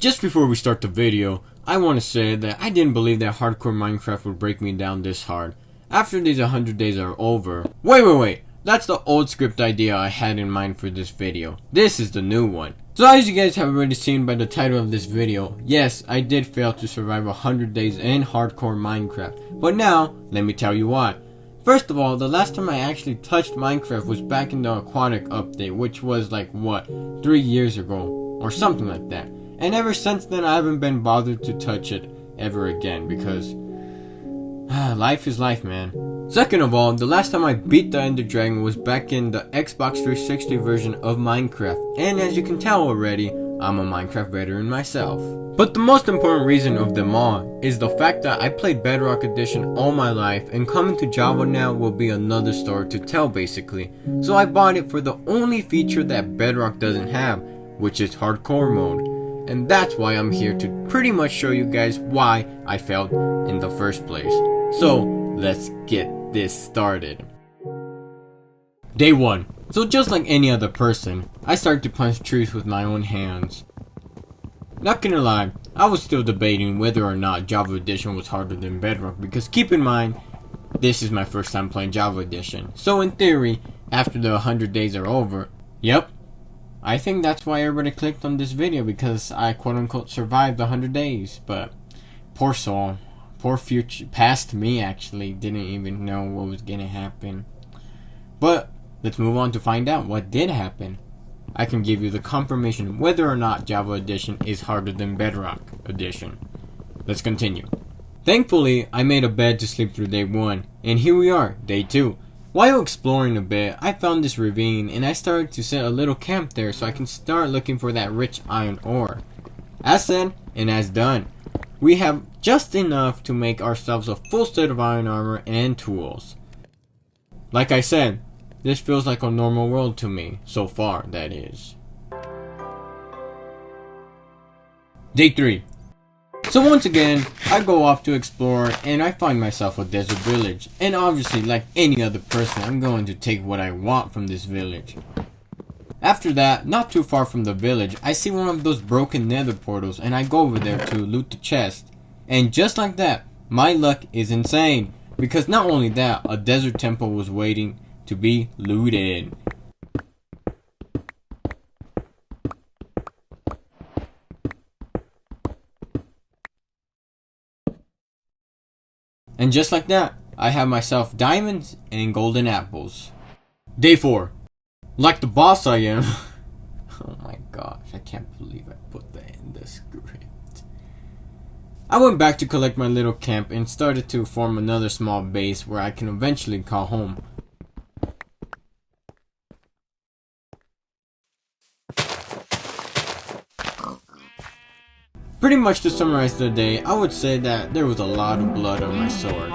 Just before we start the video, I want to say that I didn't believe that hardcore Minecraft would break me down this hard. After these 100 days are over... Wait! That's the old script idea I had in mind for this video. This is the new one. So as you guys have already seen by the title of this video, yes, I did fail to survive 100 days in hardcore Minecraft. But now, let me tell you why. First of all, the last time I actually touched Minecraft was back in the aquatic update, which was like, what, 3 years ago, or something like that. And ever since then, I haven't been bothered to touch it ever again, because life is life, man. Second of all, the last time I beat the Ender Dragon was back in the Xbox 360 version of Minecraft, and as you can tell already, I'm a Minecraft veteran myself. But the most important reason of them all is the fact that I played Bedrock Edition all my life, and coming to Java now will be another story to tell basically. So I bought it for the only feature that Bedrock doesn't have, which is hardcore mode. And that's why I'm here to pretty much show you guys why I failed in the first place. So let's get this started. Day 1. So just like any other person, I started to punch trees with my own hands. Not gonna lie, I was still debating whether or not Java Edition was harder than Bedrock, because keep in mind, this is my first time playing Java Edition. So in theory, after the 100 days are over, yep, I think that's why everybody clicked on this video, because I quote-unquote survived 100 days. But poor soul, poor future, past me actually didn't even know what was gonna happen. But let's move on to find out what did happen. I can give you the confirmation whether or not Java Edition is harder than Bedrock Edition. Let's continue. Thankfully, I made a bed to sleep through day 1, and here we are, day 2. While exploring a bit, I found this ravine, and I started to set a little camp there so I can start looking for that rich iron ore. As said, and as done, we have just enough to make ourselves a full set of iron armor and tools. Like I said, this feels like a normal world to me, so far that is. Day 3. So once again, I go off to explore and I find myself a desert village. And obviously, like any other person, I'm going to take what I want from this village. After that, not too far from the village, I see one of those broken nether portals and I go over there to loot the chest. And just like that, my luck is insane. Because not only that, a desert temple was waiting to be looted. And just like that, I have myself diamonds and golden apples. Day 4. Like the boss I am. Oh my gosh, I can't believe I put that in the script. I went back to collect my little camp and started to form another small base where I can eventually call home. Pretty much to summarize the day, I would say that there was a lot of blood on my sword.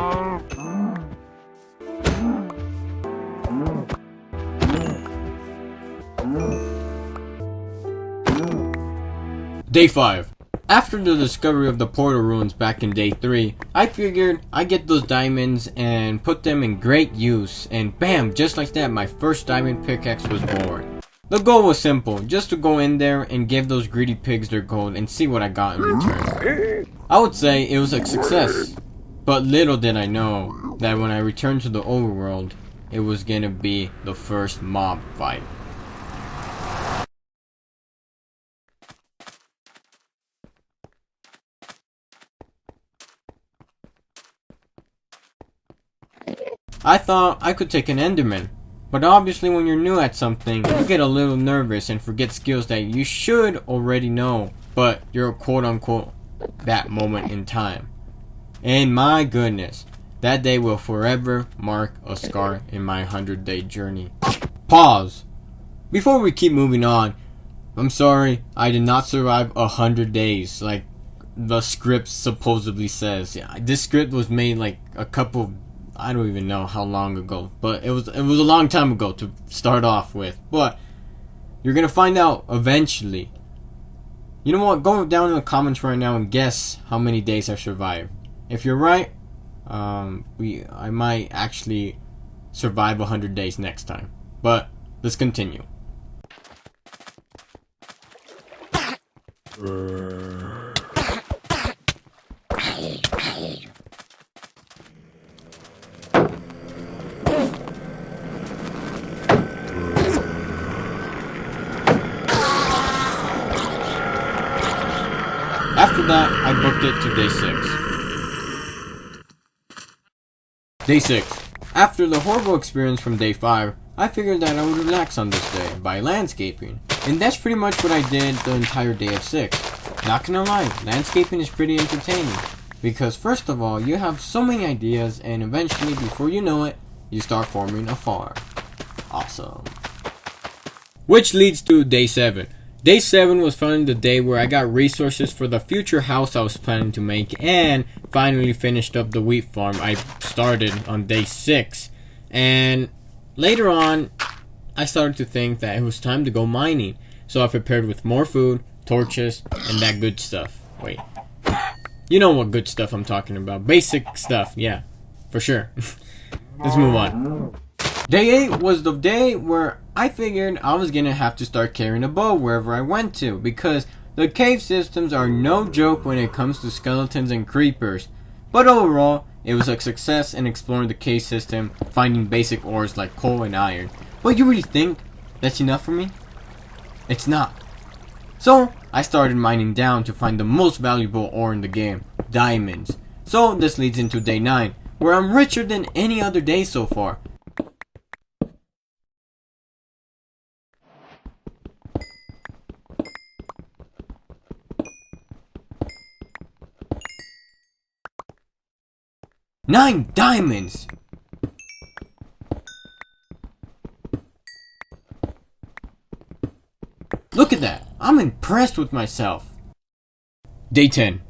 Day 5. After the discovery of the portal ruins back in day 3, I figured I'd get those diamonds and put them in great use, and bam, just like that, my first diamond pickaxe was born. The goal was simple, just to go in there and give those greedy pigs their gold and see what I got in return. I would say it was a success, but little did I know that when I returned to the overworld, it was gonna be the first mob fight. I thought I could take an Enderman. But obviously when you're new at something, you get a little nervous and forget skills that you should already know, but you're quote-unquote that moment in time. And my goodness, that day will forever mark a scar in my 100-day journey. Pause. Before we keep moving on, I'm sorry, I did not survive 100 days like the script supposedly says. Yeah, this script was made like a couple, I don't even know how long ago, but it was a long time ago to start off with. But you're gonna find out eventually. You know what? Go down in the comments right now and guess how many days I survived. If you're right, I might actually survive 100 days next time. But let's continue. After that, I booked it to day 6. Day 6. After the horrible experience from day 5, I figured that I would relax on this day by landscaping. And that's pretty much what I did the entire day of 6. Not gonna lie, landscaping is pretty entertaining. Because first of all, you have so many ideas and eventually, before you know it, you start forming a farm. Awesome. Which leads to day 7. Day 7 was finally the day where I got resources for the future house I was planning to make and finally finished up the wheat farm I started on day 6. And later on, I started to think that it was time to go mining. So I prepared with more food, torches, and that good stuff. Wait. You know what good stuff I'm talking about. Basic stuff, yeah. For sure. Let's move on. Day 8 was the day where I figured I was gonna have to start carrying a bow wherever I went to, because the cave systems are no joke when it comes to skeletons and creepers. But overall, it was a success in exploring the cave system, finding basic ores like coal and iron. But you really think that's enough for me? It's not. So, I started mining down to find the most valuable ore in the game, diamonds. So, this leads into day 9, where I'm richer than any other day so far. Nine diamonds! Look at that! I'm impressed with myself! Day 10.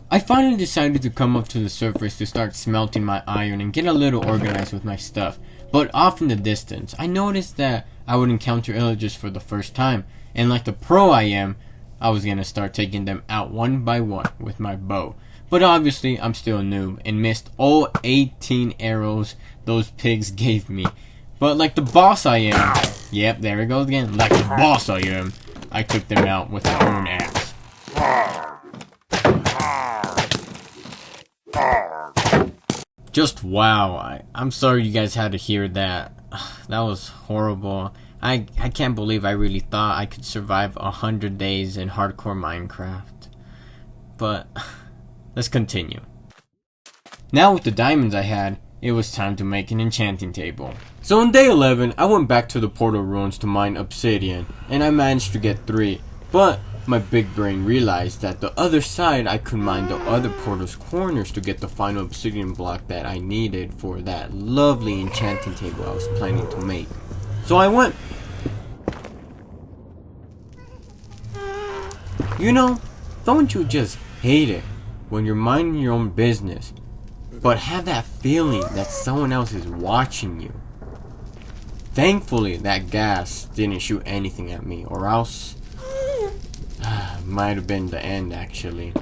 I finally decided to come up to the surface to start smelting my iron and get a little organized with my stuff. But off in the distance, I noticed that I would encounter villagers for the first time. And like the pro I am, I was gonna start taking them out one by one with my bow. But obviously, I'm still a noob and missed all 18 arrows those pigs gave me. But like the boss I am, yep, there it goes again, like the boss I am, I took them out with my own axe. Just wow, I'm sorry you guys had to hear that. That was horrible. I can't believe I really thought I could survive 100 days in hardcore Minecraft. But let's continue. Now with the diamonds I had, it was time to make an enchanting table. So on day 11, I went back to the portal ruins to mine obsidian, and I managed to get 3. But my big brain realized that the other side I could mine the other portal's corners to get the final obsidian block that I needed for that lovely enchanting table I was planning to make. So I went. You know, don't you just hate it when you're minding your own business, but have that feeling that someone else is watching you? Thankfully, that gas didn't shoot anything at me, or else might have been the end actually.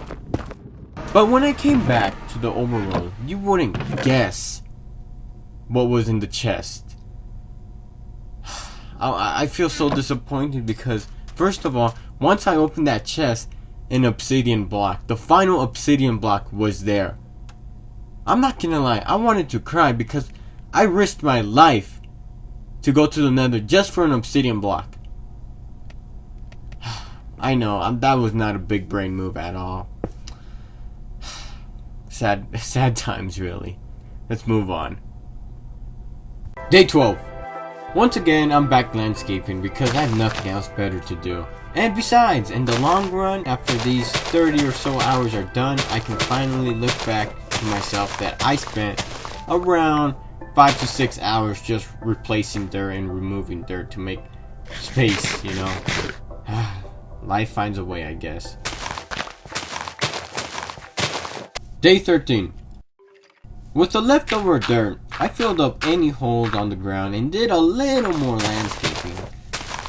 But when I came back to the overworld, you wouldn't guess what was in the chest. I feel so disappointed because, first of all, once I opened that chest, an obsidian block, the final obsidian block was there. I'm not gonna lie, I wanted to cry because I risked my life to go to the nether just for an obsidian block. I know, that was not a big brain move at all. Sad times really. Let's move on. Day 12. Once again, I'm back landscaping because I have nothing else better to do. And besides, in the long run, after these 30 or so hours are done, I can finally look back to myself that I spent around 5 to 6 hours just replacing dirt and removing dirt to make space, you know. Life finds a way, I guess. Day 13. With the leftover dirt, I filled up any holes on the ground and did a little more landscaping.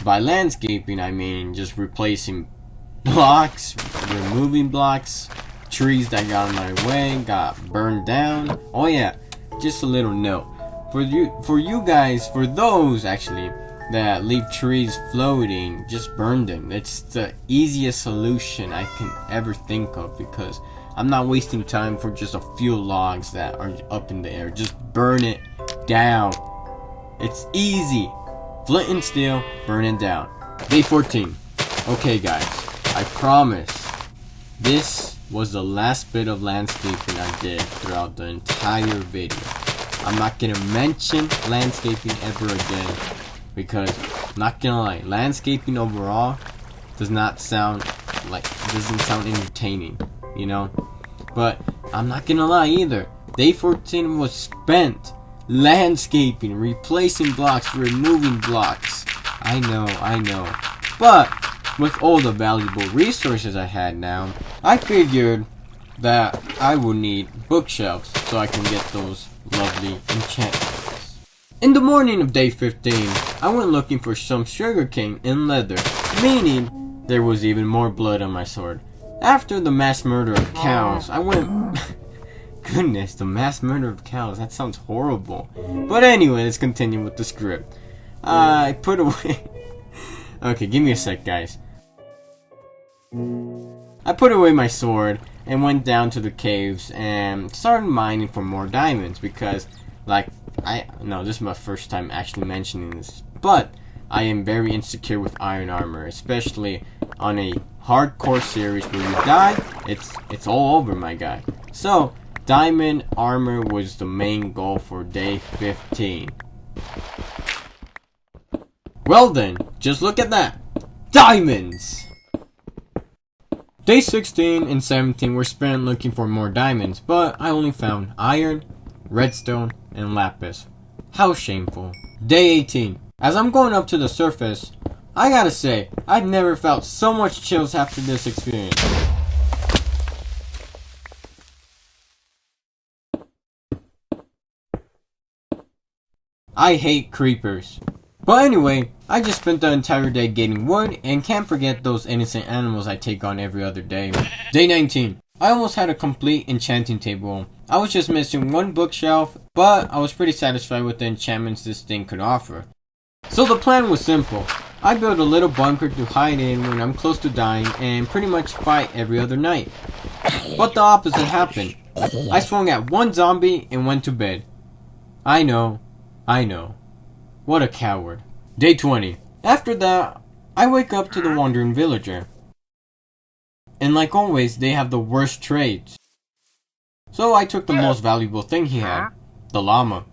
By landscaping, I mean just replacing blocks, removing blocks, trees that got in my way, got burned down. Oh yeah, just a little note. For you guys, for those actually that leave trees floating, just burn them. It's the easiest solution I can ever think of, because I'm not wasting time for just a few logs that are up in the air. Just burn it down. It's easy. Flint and steel, burn it down. Day 14. Okay guys, I promise this was the last bit of landscaping I did throughout the entire video. I'm not gonna mention landscaping ever again, because I'm not gonna lie, landscaping overall doesn't sound entertaining, you know? But I'm not gonna lie either. Day 14 was spent landscaping, replacing blocks, removing blocks. I know. But with all the valuable resources I had now, I figured that I would need bookshelves so I can get those lovely enchantments. In the morning of day 15, I went looking for some sugarcane and leather, meaning there was even more blood on my sword. After the mass murder of cows, I went... Goodness, the mass murder of cows, that sounds horrible. But anyway, let's continue with the script. I put away... Okay, give me a sec, guys. I put away my sword and went down to the caves and started mining for more diamonds, because, like, this is my first time actually mentioning this, but I am very insecure with iron armor, especially on a hardcore series where you die, it's all over, my guy. So, diamond armor was the main goal for day 15. Well then, just look at that! Diamonds! Day 16 and 17 were spent looking for more diamonds, but I only found iron, redstone, and lapis. How shameful. Day 18. As I'm going up to the surface, I gotta say, I've never felt so much chills after this experience. I hate creepers. But anyway, I just spent the entire day getting wood, and can't forget those innocent animals I take on every other day. Day 19. I almost had a complete enchanting table. I was just missing one bookshelf, but I was pretty satisfied with the enchantments this thing could offer. So the plan was simple. I built a little bunker to hide in when I'm close to dying, and pretty much fight every other night. But the opposite happened. I swung at one zombie and went to bed. I know. What a coward. Day 20. After that, I wake up to the wandering villager. And like always, they have the worst trades. So I took the most valuable thing he had, the llama.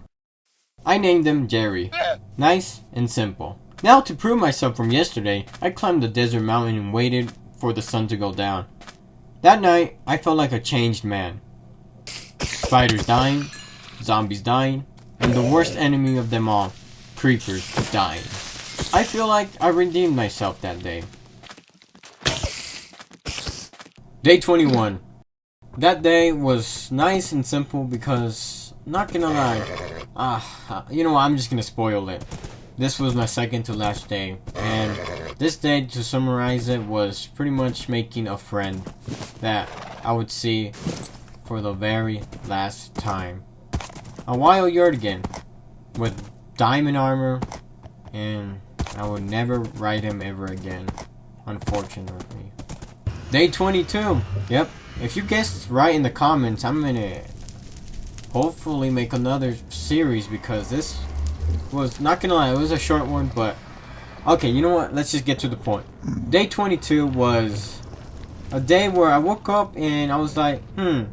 I named him Jerry. Nice and simple. Now to prove myself from yesterday, I climbed the desert mountain and waited for the sun to go down. That night, I felt like a changed man. Spiders dying, zombies dying, and the worst enemy of them all, creepers, dying. I feel like I redeemed myself that day. Day 21. That day was nice and simple because, not gonna lie, you know what, I'm just gonna spoil it. This was my second to last day, and this day, to summarize it, was pretty much making a friend that I would see for the very last time. A wild Yurgen with diamond armor, and I would never ride him ever again, unfortunately. Day 22. Yep, if you guessed right in the comments, I'm gonna hopefully make another series, because this was, not gonna lie, it was a short one, but okay, you know what, let's just get to the point. Day 22 was a day where I woke up and I was like, you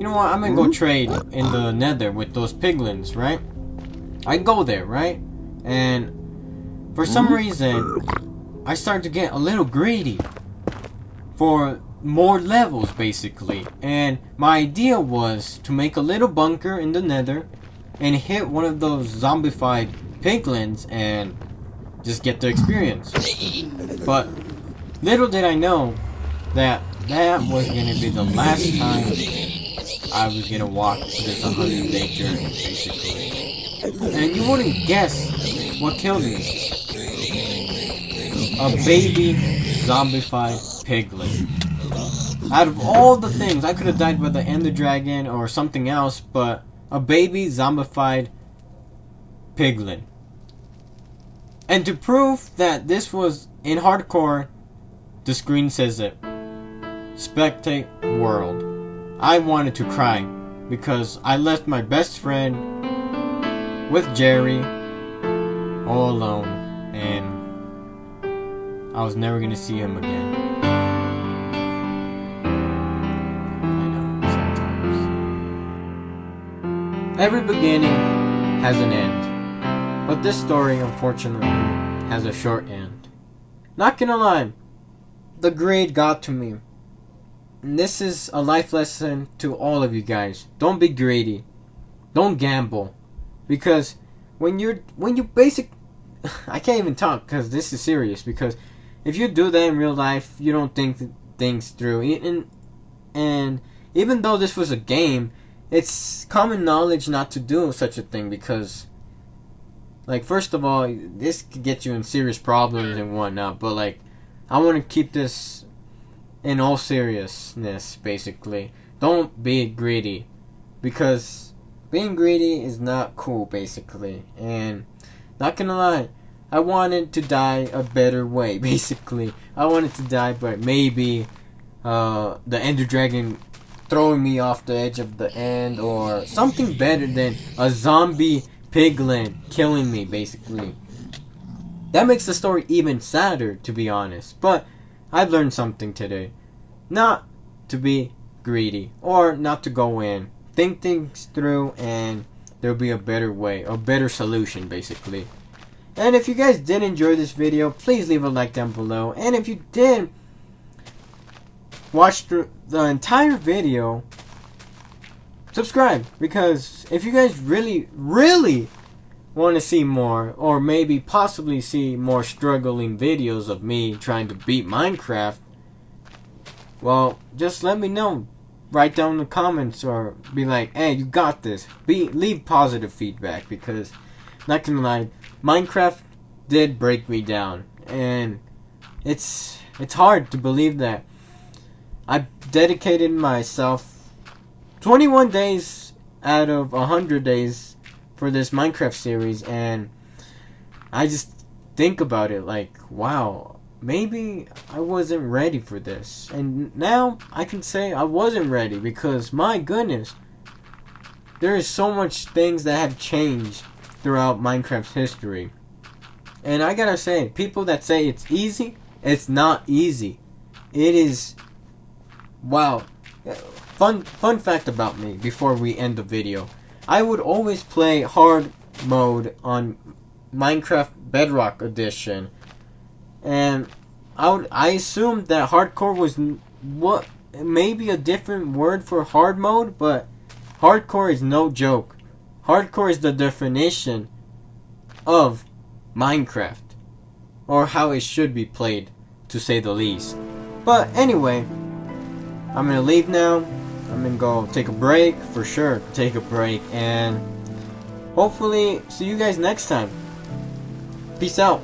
know what, I'm gonna go trade in the nether with those piglins, right? I go there, right? And for some reason, I started to get a little greedy for more levels, basically. And my idea was to make a little bunker in the nether and hit one of those zombified piglins and just get the experience. But little did I know that that was gonna be the last time I was gonna walk this 100-day journey, basically. And you wouldn't guess what killed me. A baby zombified piglet. Out of all the things, I could have died by the Ender Dragon or something else, but a baby zombified piglet. And to prove that this was in hardcore, the screen says it. Spectate world. I wanted to cry because I left my best friend with Jerry all alone, and I was never gonna see him again. I know, sad times. Every beginning has an end, but this story unfortunately has a short end. Not gonna lie, the grade got to me. And this is a life lesson to all of you guys. Don't be greedy. Don't gamble. Because when you I can't even talk because this is serious. Because if you do that in real life, you don't think things through. And even though this was a game, it's common knowledge not to do such a thing. Because, like, first of all, this could get you in serious problems and whatnot. But, like, I want to keep this in all seriousness, basically. Don't be greedy. Because being greedy is not cool, basically. And not gonna lie, I wanted to die a better way, basically. I wanted to die, but maybe the Ender Dragon throwing me off the edge of the end, or something better than a zombie piglin killing me, basically. That makes the story even sadder, to be honest. But I've learned something today. Not to be greedy, or not to go in. Think things through, and there'll be a better way, a better solution, basically. And if you guys did enjoy this video, please leave a like down below. And if you did watch the entire video, subscribe. Because if you guys really, really want to see more, or maybe possibly see more struggling videos of me trying to beat Minecraft, well, just let me know. Write down in the comments, or be like, hey, you got this. Leave positive feedback, because, not gonna lie, Minecraft did break me down, and it's hard to believe that I dedicated myself 21 days out of 100 days for this Minecraft series, and I just think about it like, wow, maybe I wasn't ready for this. And now I can say I wasn't ready, because my goodness, there is so much things that have changed throughout Minecraft's history. And I gotta say, people that say it's easy, it's not easy. It is, wow. Fun fact about me before we end the video. I would always play hard mode on Minecraft Bedrock Edition. And I assumed that hardcore was maybe a different word for hard mode, but hardcore is no joke. Hardcore is the definition of Minecraft, or how it should be played, to say the least. But anyway, I'm gonna leave now. I'm gonna go take a break, for sure. Take a break, and hopefully see you guys next time. Peace out.